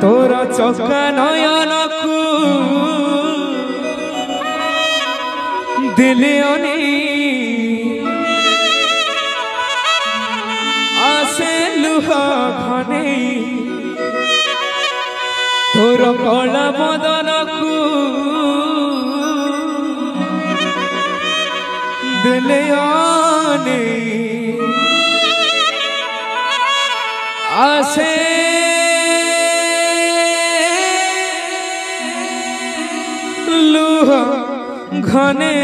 तोरा चौका नयनकू दिले आसे लुहा घने तोर कला बदनकू दिले आसे लुहा घने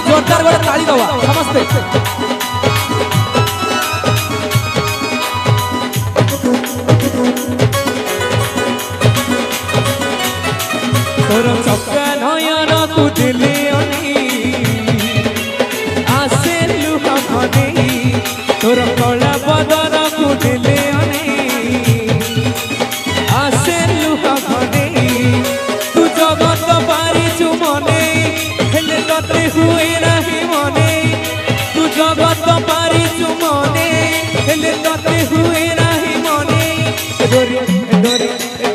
जोरदार बड़ा ताली दवा समझते तोर चौका नयन तू दिले आसे लुहा घने तोर कला बदन तू दिले आसे लुहा घने तू जगत पारी चुमने हेले तते हुए नहीं मने तू जगत पारी चुमने हेले तते हुए नहीं मने डोरी डोरी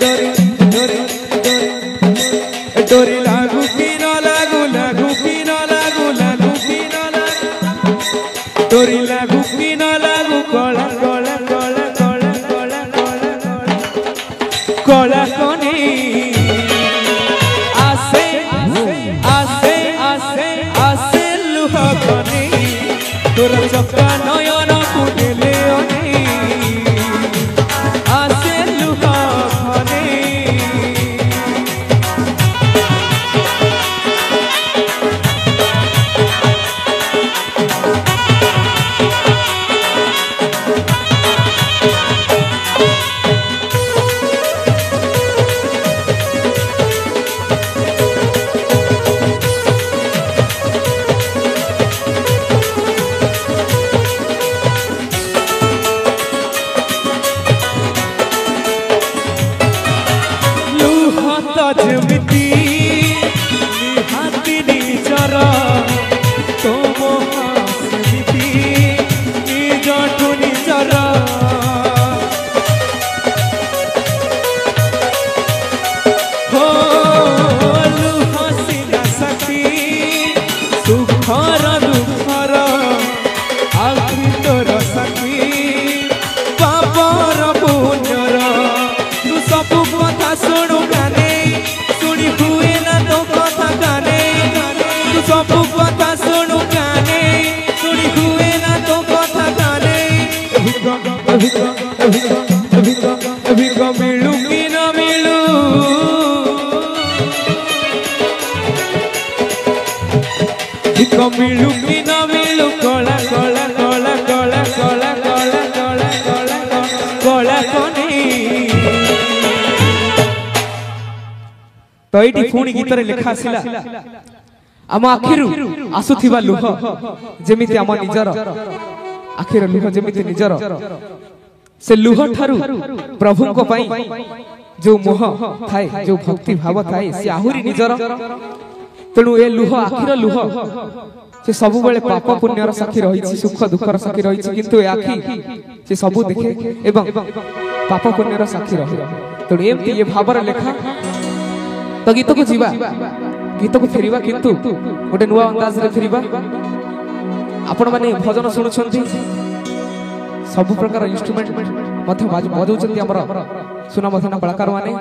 डोरी डोरी डोरी लागू की न लागू लागू की न लागू लागू की न लागू डोरी लागू की न लागू कला कला कला कला कला कला कला कने आसे आसे आसे आसे लुहा घने तोरा चौका नयन को दिले आसे लुहा घने जमिती निहाती निजर तुम हसमिती निजठु निजर हो लुहसिना सखी सुखर दुखर आखि तोर सखी पापर पुण्यर तू सब कथा शुणु सब कथा शुणु गाने शुणी हुए ना तो कथा गाने अभिक मिलू कि न मिलू अभिक मिलू कि न मिलू कला कला कला कला कला कला कला कला कला कने तो ये पुणी गीत लिखा आसला आम आखिरु आसुथिबा लुह जेमिति आम निजर आखिर लुह जेमिति निजर से लुह ठारू प्रभु को पाई जो मोह थाए जो भक्ति भाव थाए से आहुरी निजर तेणु ए लुह आखिर लुह से सब बेले पाप पुण्यर साक्षी रही सुख दुखर साक्षी रही किंतु ए आखि से सब देखे एवं पाप पुण्यर साक्षी रही तेणु एमती ये भावर लेखा तो गीत को जीवा गीत को फेरिबा किंतु गोटे नुआ अंदाज रे फेरिबा आपण माने भजन सुनुछंती सब प्रकार इंस्ट्रूमेंट मध्य बजाउछंती हमर सुना मथना कलाकार माने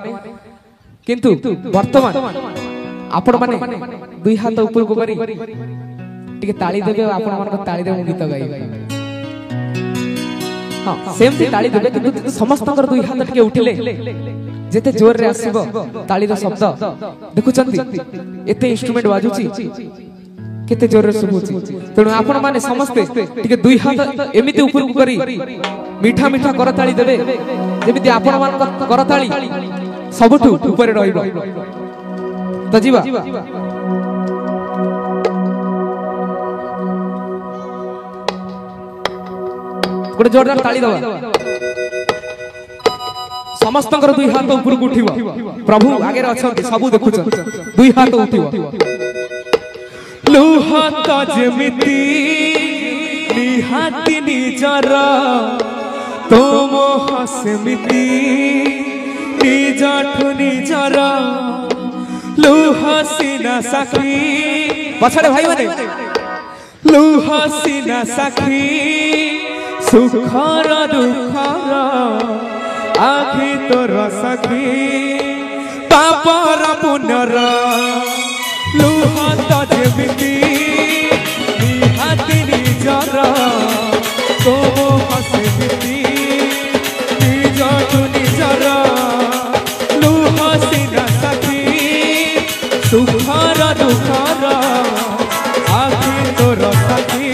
किंतु वर्तमान आपण माने दुई हाथ ऊपर को करी टिके ताली देबे आपण मानक ताली देबे गीत गाइबे हां सेम थी ताली देबे किंतु समस्तकर दुई हाथ टिके उठिले जेते जोर रे आसीबो ताली रो शब्द देखुचंती एते इंस्ट्रूमेंट बाजुची केते जोर रे सुबुची तेणु आपण माने समस्ते टिके दुई हाथ एमिति ऊपर को करी मीठा मीठा करताली देबे जेमिति आपण मान करताली सबठु ऊपर रहिबो त जीवा गोटे जोरदार ताली दवा समस्त दुई हाथ ऊपर को उठिब प्रभु आगे अच्छा सबू देखु दुई हाथ उठिब लुह तो जेमिति निहाती निजर तुम हसमिति निजठु निजर लुह सीना साखी पछाड़े भाई माने लुह सीना साखी सुखर दुखर आखि तोर सखी पापर पुनर लुह तो जेमिति निहाती निजर तुम हसमिति निजठु निजर लुह सीना साखी सुखर दुखर आखि तोर सखी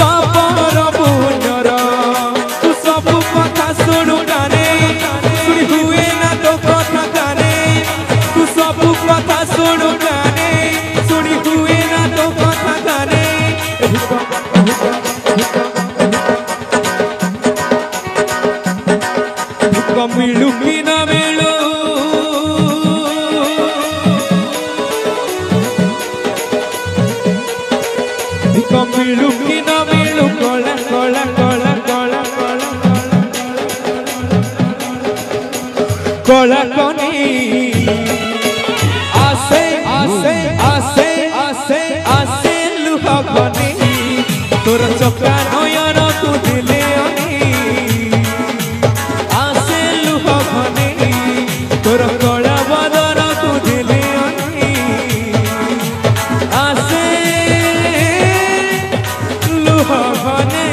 पापर पुनर तू सब कथा शुणु गाने शुणी हुए ना तो कथा गाने तू सब कथा शुणु गाने शुणी हुए ना तो कथा गाने मिलू कि ना मिलू मिलू कि ना मिलू कला कला कला कला कला कनी आसे आसे आसे आसे आसे लुह कनी तोर चक्का नयन तू दिले आसे लुह कनी तोर कला बदन तू दिले आसे लुह कनी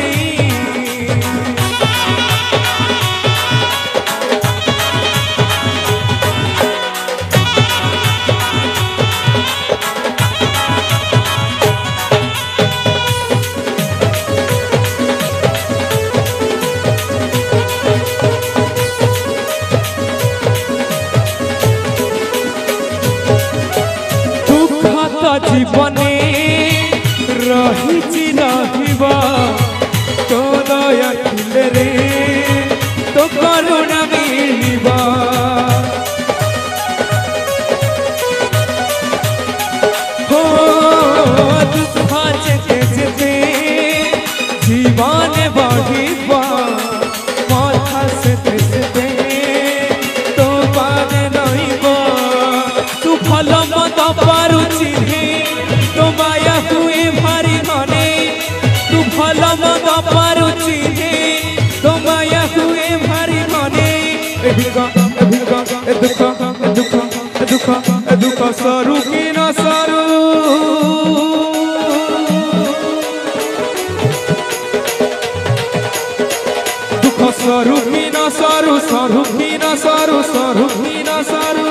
जीवने रही रहिबा तो दया खिले रे तो करुणा मिलिबा हो दुख जेते जेते जीवन बढ़िबा माथा सेते सेते तो पाने नहिबा तू भल मत पारुची तो माया हुए भारी मने तू भल मत पारुची तो माया हुए भारी मने दुख सरू कि न सरू दुख सरू कि न सरू सरू कि न सरू सरू कि न सरू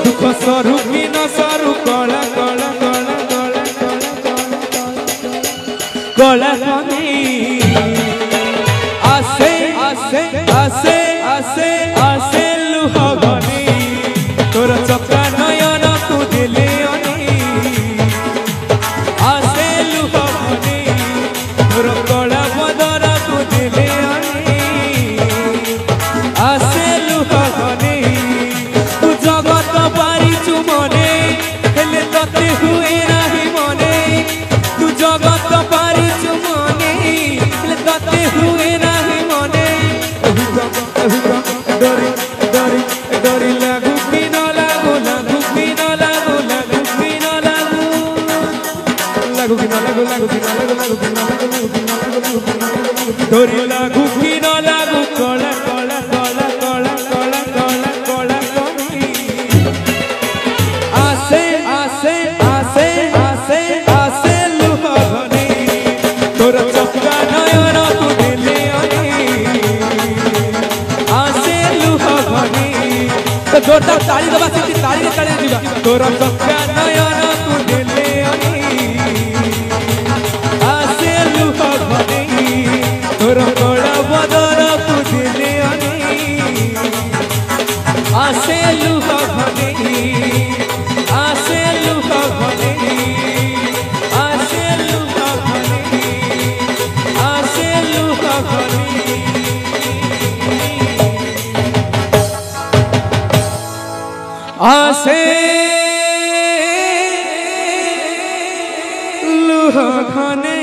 दुख सरू कि न सरू कला कला कला कनी आसे आसे आसे आसे आसे लुह गनी तोर चक्का नयन तू दिले आसे लुह गनी तोर कला बदन तू दिले आसे लुह गनी तू जगत पारी चुमने हेले तते हुए नाही मने तू जगत पारी चुमने हेले तते हुए नाही मने डरी डरी डरी लागू कि न लागू लागू कि न लागू लागू कि न लागू लागू कि न लागू लागू कि न लागू लागू कि न लागू लागू कि न लागू डरी लागू कि न लागू कला कला कला कला कला कला कला कनी आसे आसे आसे आसे आसे लुह गनी तोर चक्का नयन तू दिले आसे लुह गनी तो जोरदार ताली दबा से ताली ताली दिबा तोर चक्का नयन तू दिले आसे लुह गनी तोर कला बदन तू दिले आसे लुह गनी आसे लुह गनी आसे लुह गनी आसे लुह आसे लुह खाने